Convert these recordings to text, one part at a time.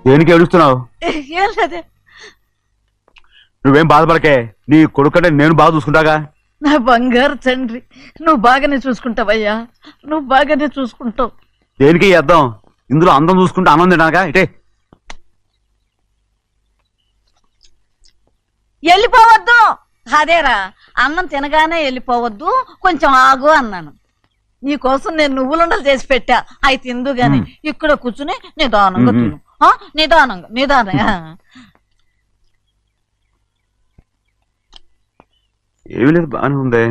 దేనికి ఏడుస్తున్నావు? ఏం లేదే. నువ్వేం బాధపడకే, నీ కొడుకంటే నేను బాగా చూసుకుంటాగా. నా బంగారు తండ్రి, నువ్వు బాగానే చూసుకుంటావయ్యా, నువ్వు బాగానే చూసుకుంటావు. దేనికి అర్థం? ఇందులో అందం చూసుకుంటే ఆనందం తినాగా. ఇటే వెళ్ళిపోవద్దు. అదేరా, అన్నం తినగానే వెళ్ళిపోవద్దు, కొంచెం ఆగు అన్నాను. నీకోసం నేను నువ్వులుండలు చేసి పెట్టా, అవి తిందు గాని ఇక్కడ కూర్చుని నిదానంగా తిను. నిదానంగా. ఏమీ లేదు, బాగానే ఉంది.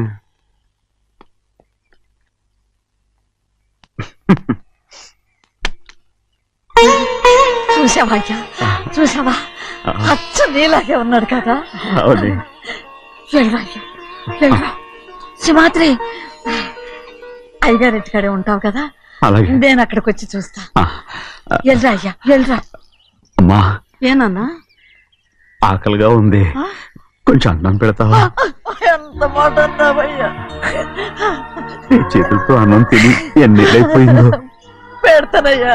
చూసావయ్యా, చూసావా? అచ్చ నీలాగే ఉన్నాడు కదా. సింహాద్రి, అయ్యగారింటికాడే ఉంటావు కదా, నేను అక్కడికి వచ్చి చూస్తా. వెళ్ళరా అయ్యా, వెళ్ళరా. అమ్మా, ఏనన్నా? ఆకలిగా ఉంది, కొంచెం అన్నం పెడతావా? ఎంత మాట అన్నావయ్యా. చేతులతో అన్నం తిని ఎన్నికైపోయిందో. పెడతానయ్యా,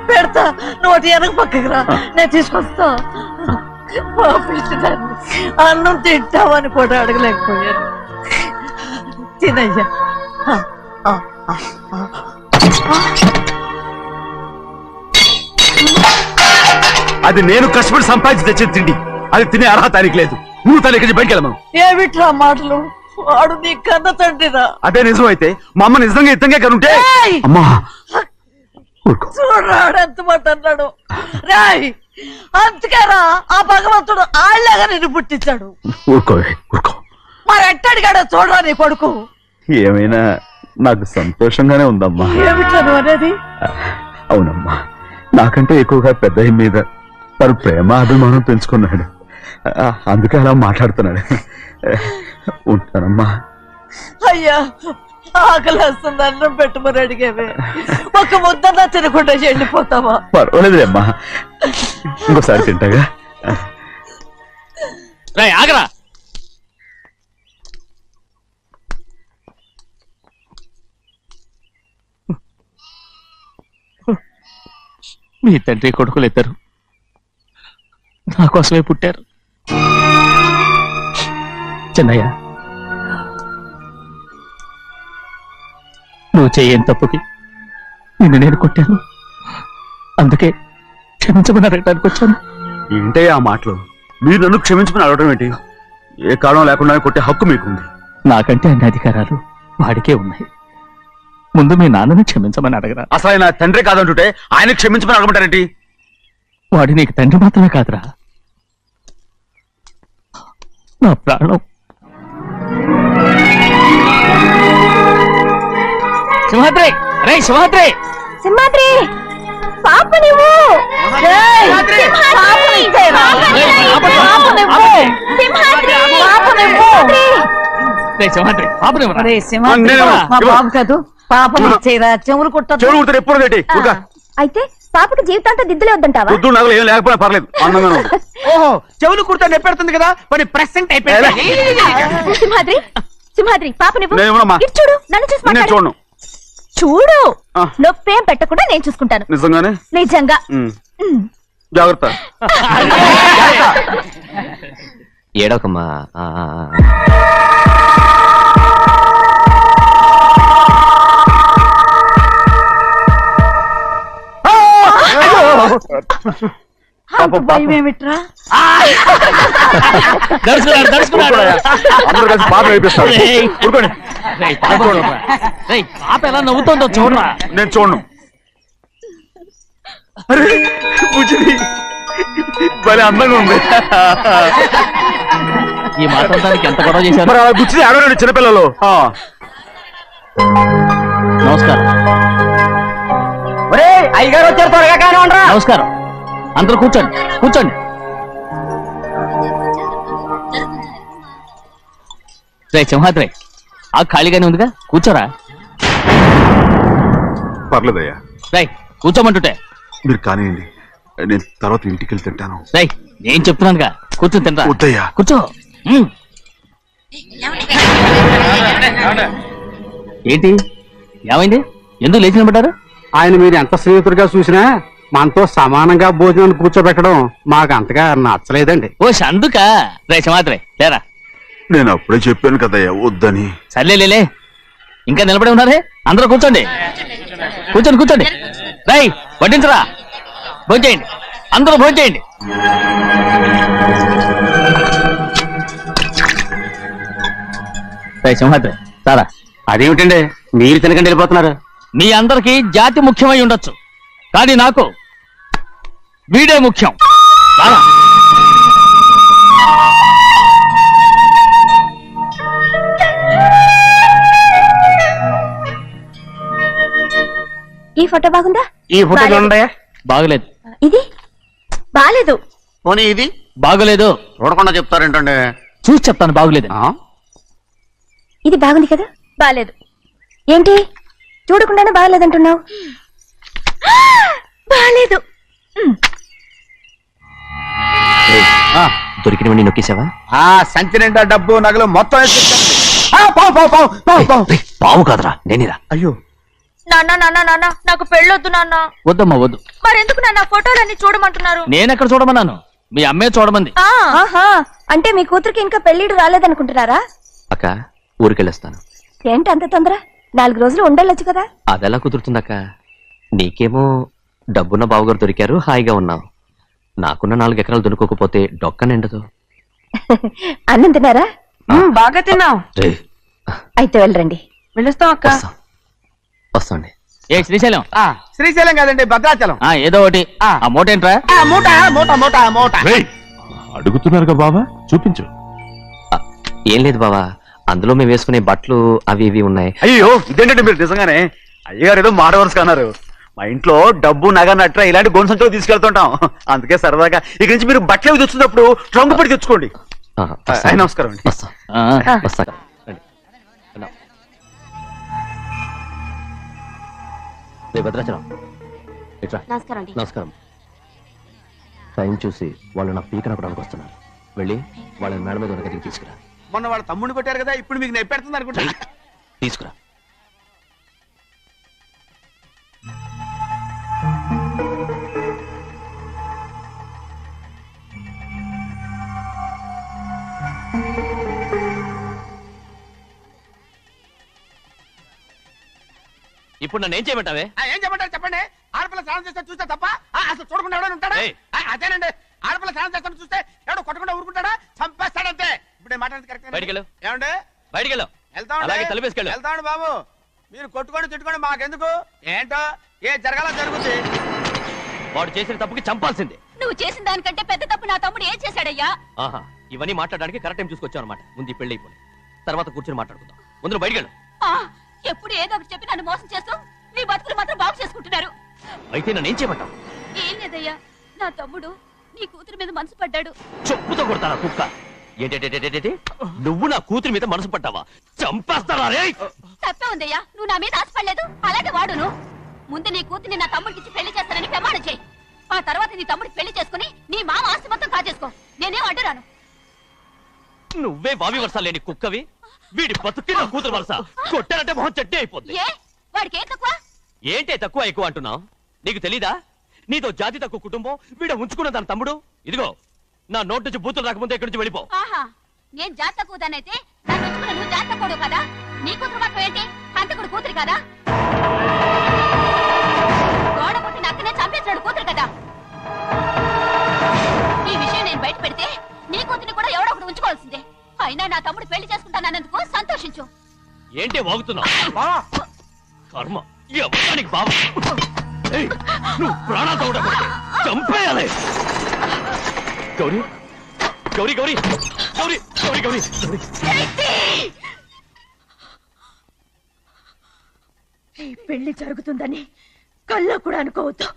పెడతా. నోటి వెనక పక్కకి రా, నేను తీసుకొస్తా. అన్నం తింటావని కూడా అడగలేకపోయాను. తినయ్యా. అది నేను కష్టపడి సంపాదించి తెచ్చిన తిండి, అది తినే అర్హత ఆయనకి లేదు. నువ్వు తన ఇక్కడి బయటికి వెళ్ళమను. ఏమిట్రా మాటలు? వాడు నీ కన్న తండ్రిరా. అదే నిజం అయితే మా అమ్మ నిజంగా ఇద్దంగా కనుంటే. అమ్మా చూడరాడు ఎంత మాట అన్నాడు. రాయ్, అందుకేరా ఆ భగవంతుడు ఆళ్ళగా నిన్ను పుట్టించాడు. ఊరుకోవే, ఊరుకో. మరి ఎట్టడిగాడో చూడరా నీ కొడుకు. ఏమైనా నాకు సంతోషంగానే ఉందమ్మా. ఏమిట్లా నువ్వు అనేది? అవునమ్మా, నాకంటే ఎక్కువగా పెద్ద మీద తను ప్రేమ అభిమానం పెంచుకున్నాడు, అందుకే అలా మాట్లాడుతున్నాడు. ఉంటానమ్మా. అయ్యా, ఆకలి వస్తుంది, అన్నం పెట్టమని అడిగేవే. ఒక ముద్దన్నా తినకుండా వెళ్ళిపోతావా? పర్వాలేదులేమ్మా, ఇంకోసారి తింటాగా. ఆగరా. మీ తండ్రి కొడుకులు ఇద్దరు నా కోసమే పుట్టారు. చిన్నయ్య, నువ్వు చేయని తప్పుకి నిన్ను నేను కొట్టాను, అందుకే క్షమించమని అడగడానికి వచ్చాను. ఏంటే ఆ మాటలు? మీరు నన్ను క్షమించమని అడగడం ఏంటి? ఏ కారణం లేకుండా కొట్టే హక్కు మీకుంది. నాకంటే అన్ని అధికారాలు వాడికే ఉన్నాయి. ముందు మీ నాన్నని క్షమించమని అడగరా. అసలు ఆయన తండ్రి కాదంటుంటే ఆయన క్షమించమని అడగమంటారేంటి? వాడి నీకు తండ్రి మాత్రమే కాదురా, నా ప్రాణం. సింహాద్రి, రే సింహాద్రి, సింహాద్రి, పాప నువ్వు. మా బాబు కాదు, పాపం ఇచ్చేరా. చెవులు కుట్ట ఎప్పుడు అయితే పాపకి జీవితాంతం దిద్దులే వద్దంటావా? నగలు ఏం లేకపోయినా పర్లేదు. ఓహో, చెవులు కుర్తా నెప్పెడుతుంది కదా, మరి ప్రెసెంట్ అయిపోయింది. సింహాద్రి, సింహాద్రి, పాప నువ్వు. చూడు, నన్ను చూసి నేను చూడను. చూడు, నొప్పేం పెట్టకుండా నేను చూసుకుంటాను. నిజంగానే? నిజంగా. జాగ్రత్త. ఏడోకమ్మా. భయం ఏమిట్రా? అందరూ కలిసి పాప వేపిస్తారు. పాప ఎలా నవ్వుతుందో చూడరా. నేను చూడను. అరే బుజ్జిది భలే అందంగా ఉంది. ఈ మాట్లాడడానికి ఎంత గొడవ చేశారు? మరి అలా బుజ్జిది ఆడవాడు చిన్నపిల్లలు. నమస్కారం. అయ్యగారు వచ్చారు, త్వరగా కానివ్వండి. నమస్కారం. అందరూ కూర్చోండి, కూర్చోండి. రే సింహాద్రి, ఆ ఖాళీగానే ఉందిగా, కూర్చోరా. పర్లేదయ్యా. రై కూర్చోమంటుంటే. మీరు కానివ్వండి, నేను తర్వాత ఇంటికి వెళ్ళి తింటాను. రై నేను చెప్తున్నానుగా, కూర్చొని తింటా. వద్దయ్యా, కూర్చో. ఏంటి, ఏమైంది? ఎందుకు లేచి నిలబడ్డారు? ఆయన మీరు ఎంత స్నేహితుడిగా చూసినా మనతో సమానంగా భోజనాన్ని కూర్చోబెట్టడం మాకు అంతగా నచ్చలేదండి. ఓ అందుక రే సింహాద్రి లేరా. నేను అప్పుడే చెప్పాను కదయ్యా వద్దని. సర్లే ఇంకా నిలబడి ఉన్నారే, అందరూ కూర్చోండి కూర్చోండి. రై వడ్డించరా, భోంచేయండి, అందరూ భోంచేయండి. రై సింహాద్రి సారా. అదేమిటండి మీరు తినకండి వెళ్ళిపోతున్నారు? మీ అందరికీ జాతి ముఖ్యమై ఉండొచ్చు, కానీ నాకు వీడే ముఖ్యం. రారా. ఈ ఫోటో బాగుందా? ఈ ఫోటో చూడండి. బాగలేదు. ఇది బాలేదు. పోనీ ఇది బాగలేదు. చూడకుండా చెప్తారేంటండి? చూసి చెప్తాను బాగలేదు. ఇది బాగుంది కదా? బాలేదు. ఏంటి చూడకుండానే బాగలేదంటున్నావు? బాలేదు. దొరికినవన్నీ నొక్కేసావా? సంచి నిండా డబ్బు నగలు మొత్తం పావు కాదురా నేనేరా. అయ్యో నాన్న నాకు పెళ్ళొద్దు నాన్న. వద్దమ్మా వద్దు. మరెందుకు నాన్న ఫోటోలన్నీ చూడమంటున్నారు? నేనెక్కడ చూడమన్నాను, మీ అమ్మే చూడమంది. ఆహా, అంటే మీ కూతురికి ఇంకా పెళ్లిడు రాలేదనుకుంటున్నారా? అక్క ఊరికెళ్ళొస్తాను. ఏంటి అంత తొందర? 4 రోజులు ఉండొచ్చు కదా. అదెలా కుదురుతుందక్క? నీకేమో డబ్బున్న బావగారు దొరికారు, హాయిగా ఉన్నావు. నాకున్న 4 ఎకరాలు దొరుకోకపోతే డొక్క నిండదు. అన్నం తిన్నారా? బాగా తిన్నావు. రే అయితే వెళ్ళరండి. వెళ్ళొస్తాం అక్క. వస్తాండి. ఏ శ్రీశైలం? శ్రీశైలం కాదండి, భద్రాచలం. ఏదో ఒకటి. ఆ మూట ఏంట్రా? మూట మూట మూట మూట. అడుగుతున్నారుగా బాబా, చూపించు. ఏం లేదు బావా, అందులో మేము వేసుకునే బట్టలు అవి ఇవి ఉన్నాయి. అయ్యో ఇదేంటంటే మీరు నిజంగానే అయ్యగారు ఏదో మాడవర్స్ కన్నారు. మా ఇంట్లో డబ్బు నగ నట్ర ఇలాంటి గొంతు సంచులు తీసుకెళ్తుంటాం. అందుకే సరదాగా ఇక నుంచి మీరు బట్టలు తెచ్చుకున్నప్పుడు ట్రంక్ పెట్టి తెచ్చుకోండి. వస్తాను. నమస్కారం అండి. వస్తా. వస్తా. రండి. రే భద్రాచలం ఇట్రా. నమస్కారం. టైం చూసి వాళ్ళు నా పీక నక్కడానికి వస్తున్నారు. వెళ్ళి వాళ్ళని మేడ మీద ఉన్న గదికి తీసుకురా. మొన్న వాళ్ళ తమ్ముడిని కొట్టారు కదా, ఇప్పుడు మీకు నెప్పెడుతుంది అనుకుంటా. తీసుకురా. ఇప్పుడు నన్ను ఏం చేయమంటావే? ఏం చెప్పంటారు చెప్పండి. ఆడపిల్ల స్నానం చేస్తే చూస్తే తప్ప అసలు చూడకుండా ఎవడైనా ఉంటాడా? అదేనండి, ఆడపిల్ల స్నానం చేస్తాను చూస్తే ఎవడో కొట్టకుండా ఊరుకుంటాడా? చంపేస్తాడంతే. ఇప్పుడు మాట్లాడేది కరెక్ట్. బయటికెళ్ళు. ఏమండి? బయటికెళ్ళు. అలాగే తలపేసుకెళ్ళు. వెళ్తామండి బాబు. మీరు కొట్టుకొని తిట్టుకోండి, మాకెందుకు? ఏంటో ఏ జరగాల జరుగుతుంది. వాడు చేసిన తప్పుకి చంపాల్సిందే. నువ్వు చేసిన దానికంటే పెద్ద తప్పు నా తమ్ముడు ఏం చేశాడయ్యా? ఆహా, ఇవన్నీ మాట్లాడడానికి కరెక్ట్ టైం చూసుకొచ్చావు అనమాట. ముందు ఈ పెళ్లి అయిపోయి తర్వాత కూర్చొని మాట్లాడుకుందాం. ముందు బయటికెళ్ళు. ఎప్పుడు ఏదో ఒకటి చెప్పి నన్ను మోసం చేస్తూ మీ బతుకులు మాత్రం బాగు చేసుకుంటున్నారు. అయితే నన్ను ఏం చేయమంటావు? ఏం లేదయ్యా, నా తమ్ముడు నీ కూతురు మీద మనసు పడ్డాడు. చెప్పుతో కొడతారా కుక్క? ఏంటంటే నువ్వు నా కూతురి మీద మనసు పడ్డావా? చంపేస్తారా రే? తప్పే ఉందయ్యా, నువ్వు నా మీద ఆశపడలేదు, అలాగే వాడును. ముందు నీ కూతుర్ని నా తమ్ముడికి పెళ్లి చేస్తానని ప్రమాణం చేయి. ఆ తర్వాత నీ తమ్ముడికి పెళ్లి చేసుకుని నీ మామ ఆస్తి మొత్తం కాజేసుకో. నేనేం అడ్డురాను. నువ్వే బావి వరుస లేని కుక్కవి. వీడి బతుక్కి నా కూతురు వరుస. కొట్టారంటే మొహం చెట్టే అయిపోద్ది. ఏ వాడికి ఏం తక్కువ? ఏంటే తక్కువ ఎక్కువ అంటున్నావు? నీకు తెలీదా? నీతో జాతి తక్కువ కుటుంబం వీడ ఉంచుకున్న దాని తమ్ముడు. ఇదిగో నా నోటి నుంచి బూతులు రాకముందే ఇక్కడి నుంచి వెళ్ళిపో. ఆహా, నేను జాత తక్కువదానైతే దాన్ని ఉంచుకున్న నువ్వు జాత తక్కువడు కదా? నీ కూతురు మాత్రం ఏంటి? హంతకుడు కూతురు కదా? గోడ పుట్టిన అక్కనే చంపేశాడు కూతురు కదా? ఈ విషయం నేను బయట పెడితే నీ కూతురిని కూడా ఎవడో ఒకటి ఉంచుకోవాల్సిందే. అయినా నా తమ్ముడు పెళ్లి చేసుకుంటానన్నందుకు సంతోషించు. ఏంటి వాగుతున్నావు? కర్మ ఎవరికి బావ. నువ్వు ప్రాణాలతో ఉండకూడదు, చంపేయాలి. గౌరీ గౌరీ గౌరీ గౌరీ గౌరీ గౌరీ ఈ పెళ్లి జరుగుతుందని కల్లో కూడా అనుకోవద్దు.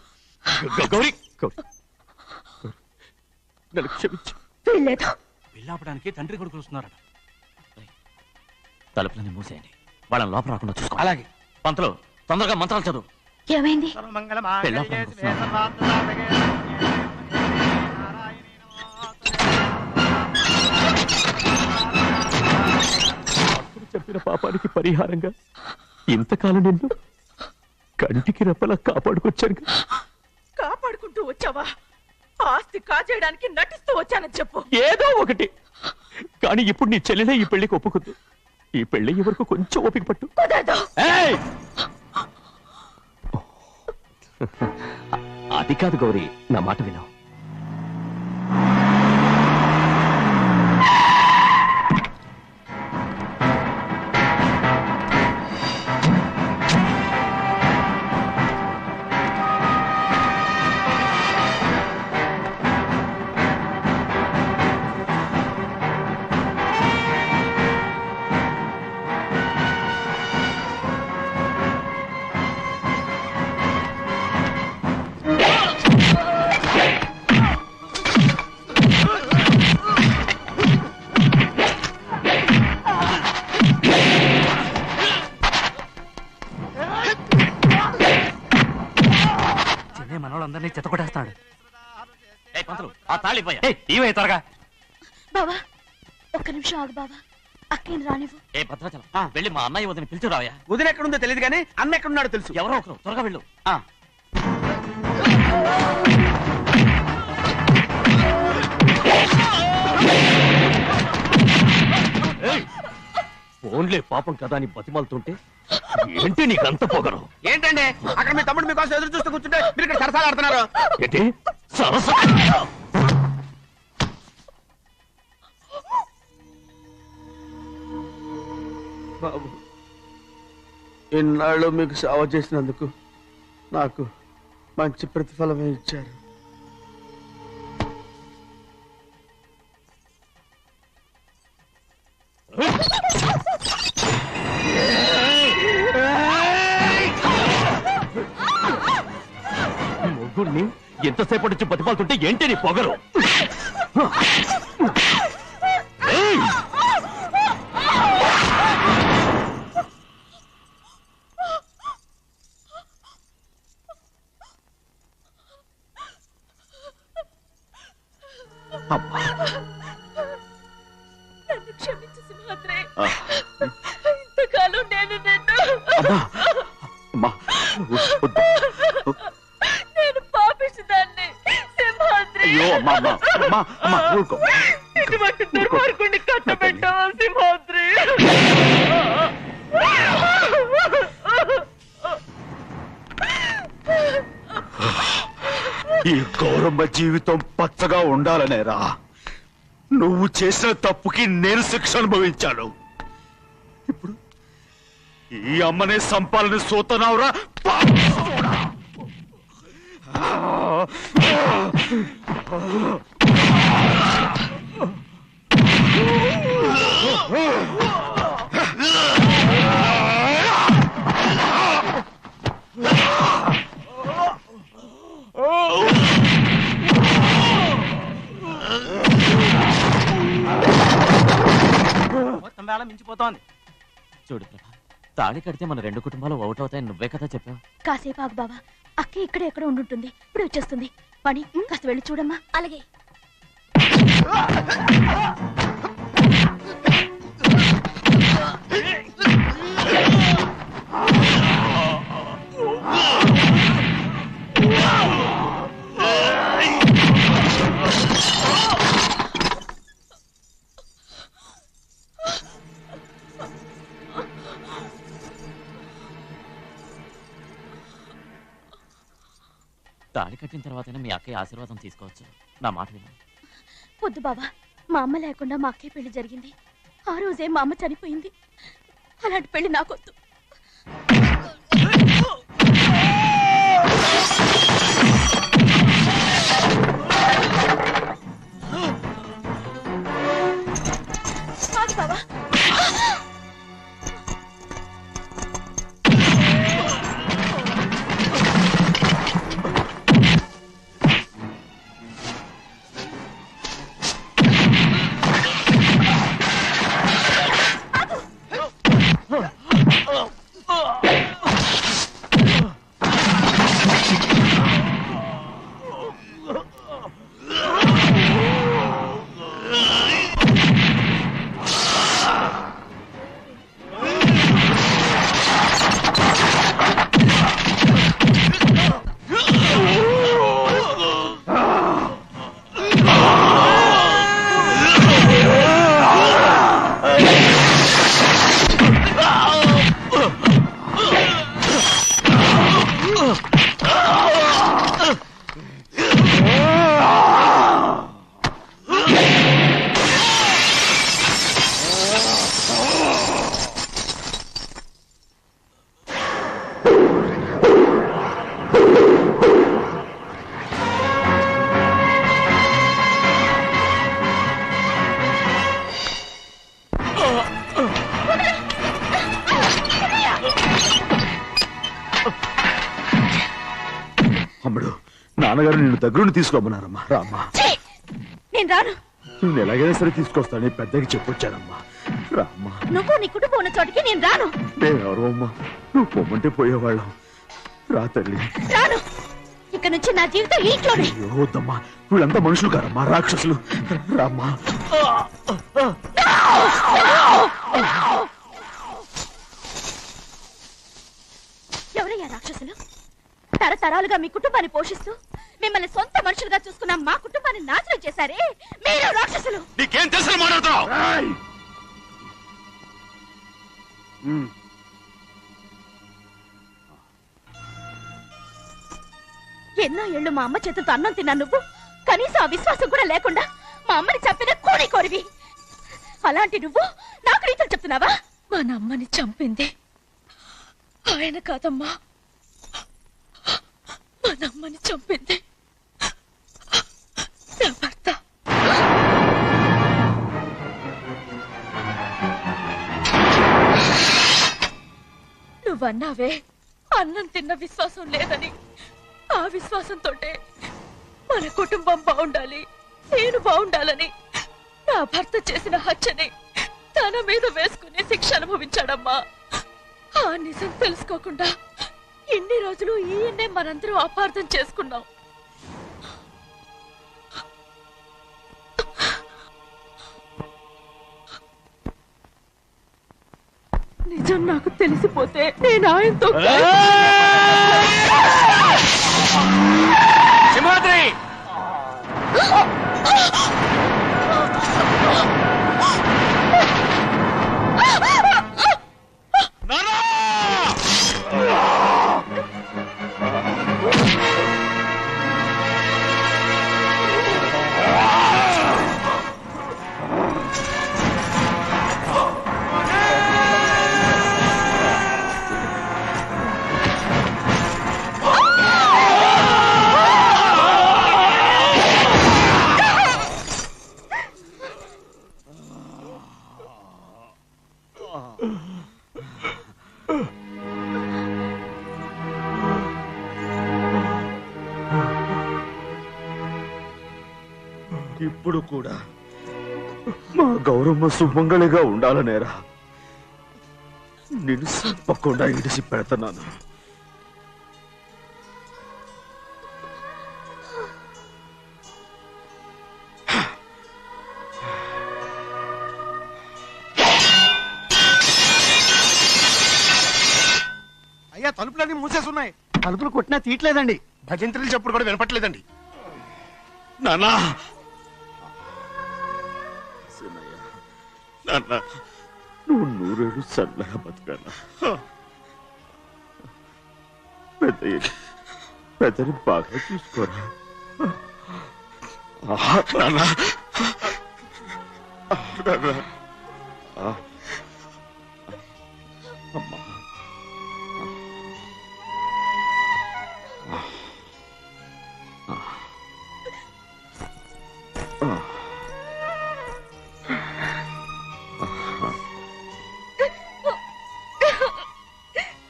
గౌరీ నన్ను క్షమించు. వీల్లేదు. పెళ్ళాపడానికి తండ్రి కొడుకులు వస్తున్నారట. తలుపులని మూసేయండి, వాళ్ళని లోపల రాకుండా చూసుకో. అలాగే. పంతులు తొందరగా మంత్రాలు చదువు. ఏమైంది? చెప్పిన పాపానికి పరిహారంగా ఇంతకాలం నిన్ను కంటికి రెప్పలా కాపాడుకొచ్చాను. వచ్చావా? ఆస్తి కాజేయడానికి నటిస్తూ వచ్చానని చెప్పు. ఏదో ఒకటి, కానీ ఇప్పుడు నీ చెల్లెలే ఈ పెళ్లికి ఒప్పుకుంది. ఈ పెళ్లి వరకు కొంచెం ఓపిక పట్టు. కుదరదు. ఏయ్! అది కాదు గౌరీ, నా మాట విను. మనోళ్ళందరినీ చెత్తకొట్టేస్తాడు. త్వరగా బావా ఒక్క నిమిషం ఆగు బావా. అక్కేం రానివ్వు. ఏ భద్రాచలం, వెళ్ళి మా అన్నయ్య వదిన పిలిచి రావయ్యా. వదిన ఎక్కడుందో తెలియదు కానీ అన్న ఎక్కడున్నాడో తెలుసు. ఎవరో ఒకరు త్వరగా వెళ్ళు. ఫోన్లే పాపం కదా అని బతిమాలుతుంటే ఏంటి నీకంత పొగరు? ఏంటండి అక్కడ మీ తమ్ముడు మీకోసం ఎదురు చూస్తూ కూర్చుంటే మీరు ఇక్కడ సరసాలు ఆడుతున్నారు. ఏంటి సరస? బాబు, ఇన్నాళ్ళు మీకు సేవ చేసినందుకు నాకు మంచి ప్రతిఫలమే ఇచ్చారు. మొగుణ్ణి ఎంతసేపటి నుంచి బతిమాలుతుంటే ఏంటి నీ పొగరు? నన్ను క్షమించు సింహాద్రి. ఇంతకాలం నేను నిన్ను నేను పాపిస్తుదాన్ని సింహాద్రి. ఇటువంటి దుర్మార్గుడిని కట్టబెట్టావా సింహాద్రి? ఈ గౌరమ్మ జీవితం పచ్చగా ఉండాలనేరా నువ్వు చేసిన తప్పుకి నేను శిక్ష అనుభవించాను. ఇప్పుడు ఈ అమ్మనే సంపాలని సోతనావురా. మొత్తం వేళ మించిపోతోంది. చూడు ప్రభా, తాళి కడితే మన రెండు కుటుంబాలు అవుట్ అవుతాయని నువ్వే కదా చెప్పావు. కాసేపు ఆగు బావా. అక్కే ఇక్కడే ఎక్కడ ఉండుంటుంది. ఇప్పుడు వచ్చేస్తుంది. పని కాస్త వెళ్ళి చూడమ్మా. అలాగే. తాళి కట్టిన తర్వాతైనా మీ అక్కయ్య ఆశీర్వాదం తీసుకోవచ్చు. నా మాట విను. వద్దు బావా. మా అమ్మ లేకుండా మా అక్కయ్య పెళ్లి జరిగింది. ఆ రోజే మా అమ్మ చనిపోయింది. అలాంటి పెళ్లి నాకొద్దు. బావా నాన్నగారు నిన్ను దగ్గరుండి తీసుకోమన్నారమ్మా. రామ్మా. ఛీ! నేను రాను. నేను ఎలాగైనా సరే తీసుకొస్తానని పెద్దకి చెప్పొచ్చానమ్మా. రామ్మా. నువ్వు నీ కుటుంబం ఉన్న చోటికి నేను రాను. మేమెవరు అమ్మా? నువ్వు పొమ్మంటే పోయేవాళ్ళం. రా తల్లి. రాను. ఇక్కడ నుంచి నా జీవితం ఈ ఇంట్లోనే. అయ్యో వద్దమ్మా, వీళ్ళంతా మనుషులు కారమ్మా, రాక్షసులు. రామ్మా. ఎవరయ్యా రాక్షసులు? తరతరాలుగా మీ కుటుంబాన్ని పోషిస్తూ మిమ్మల్ని సొంత మనుషులుగా చూసుకున్న మా కుటుంబాన్ని నాశనం చేశారే మీరు రాక్షసులు. నీకేం తెలుసు మాట్లాడుతున్నావు? ఎన్నో ఏళ్ళు మా అమ్మ చేతులతో అన్నం తిన్నా నువ్వు కనీసం ఆ విశ్వాసం కూడా లేకుండా మా అమ్మని చంపిన కోడి కోరివి. అలాంటి నువ్వు నాకు రీతులు చెప్తున్నావా? మా నమ్మని చంపింది ఆయన కాదమ్మా, మా నమ్మని చంపింది నా భర్త. నువ్వన్నావే అన్నం తిన్న విశ్వాసం లేదని. ఆ విశ్వాసంతో మన కుటుంబం బాగుండాలి, నేను బాగుండాలని నా భర్త చేసిన హత్యని తన మీద వేసుకుని శిక్ష అనుభవించాడమ్మా. ఆ నిజం తెలుసుకోకుండా ఇన్ని రోజులు ఈయన్నే మనందరం అపార్థం చేసుకున్నాం. నిజం నాకు తెలిసిపోతే నేను ఆయనతో సింహాద్రి! ఇప్పుడు కూడా మా గౌరమ్మ సుమంగళిగా ఉండాలనేరా నేను తప్పకుండా ఇడిసి పెడతాను. అయ్యా తలుపులన్నీ మూసేసున్నాయి. తలుపులు కొట్టినా తీయట్లేదండి. భజంత్రులు చెప్పుడు కూడా వినపట్లేదండి. నానా నువ్వు నూరేళ్ళు చల్లగా బతకాలా. పెద్దని బాగా చూసుకోరా. అమ్మా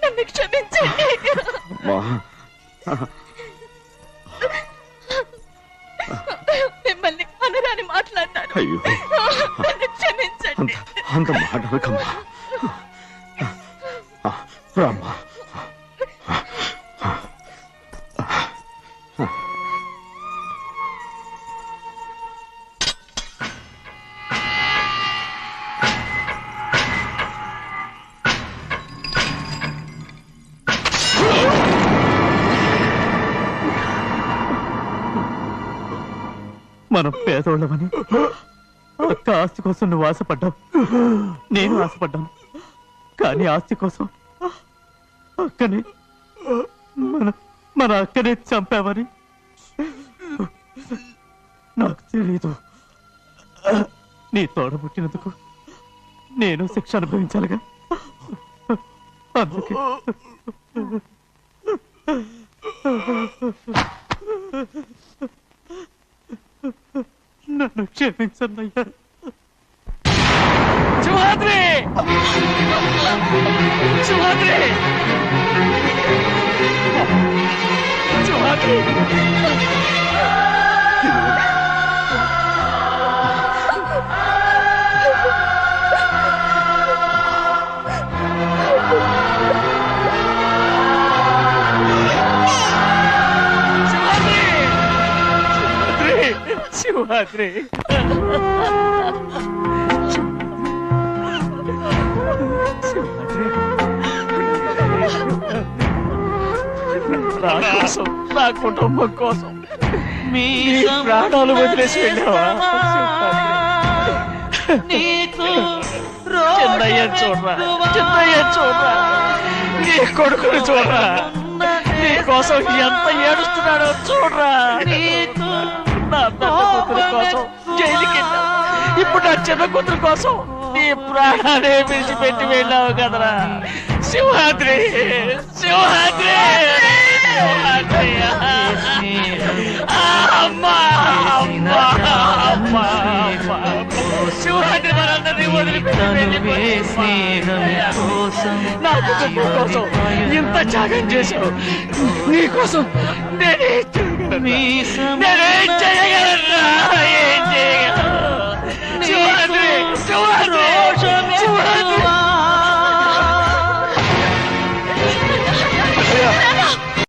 నన్ను క్షమించండి. మిమ్మల్ని అనరాని మాట్లాడినాను. అయ్యో నన్ను క్షమించండి. అంత మాటలకమ్మా. రామ్మా. మనం పేదోళ్ళమని అక్క ఆస్తి కోసం నువ్వు ఆశపడ్డావు, నేను ఆశపడ్డాను. కానీ ఆస్తి కోసం అక్కని మన అక్కనే చంపావని నాకు తెలీదు. నీ తోడబుట్టినందుకు నేను శిక్ష అనుభవించాలిగా. అందుకే నన్ను క్షమించన్నయ్యా. సింహాద్రి! సింహాద్రి! సింహాద్రి సింహాద్రి నా కోసం నా కుటుంబం కోసం మీ ప్రాణాలు వదిలేసి వెళ్ళావా చిన్నయ్య చూడరా చిన్నయ్య చూడరా నీ కొడుకుని చూడరా నీ కోసం ఎంత ఏడుస్తున్నాడో చూడరా నా పెద్ద కూతురు కోసం జైలుకి వెళ్ళావు ఇప్పుడు నా చిన్న కూతురు కోసం నీ ప్రాణాలే విడిచిపెట్టి వెళ్ళావు కదరా సింహాద్రి సింహాద్రి సింహాద్రి అమ్మా అమ్మా అమ్మా సింహాద్రి మనందరినీ వదిలిపెట్టి నా కుటుంబం కోసం ఇంత త్యాగం చేశావు నీ కోసం నేనేం చేయగలరా ఏం చేయగలరా సింహాద్రి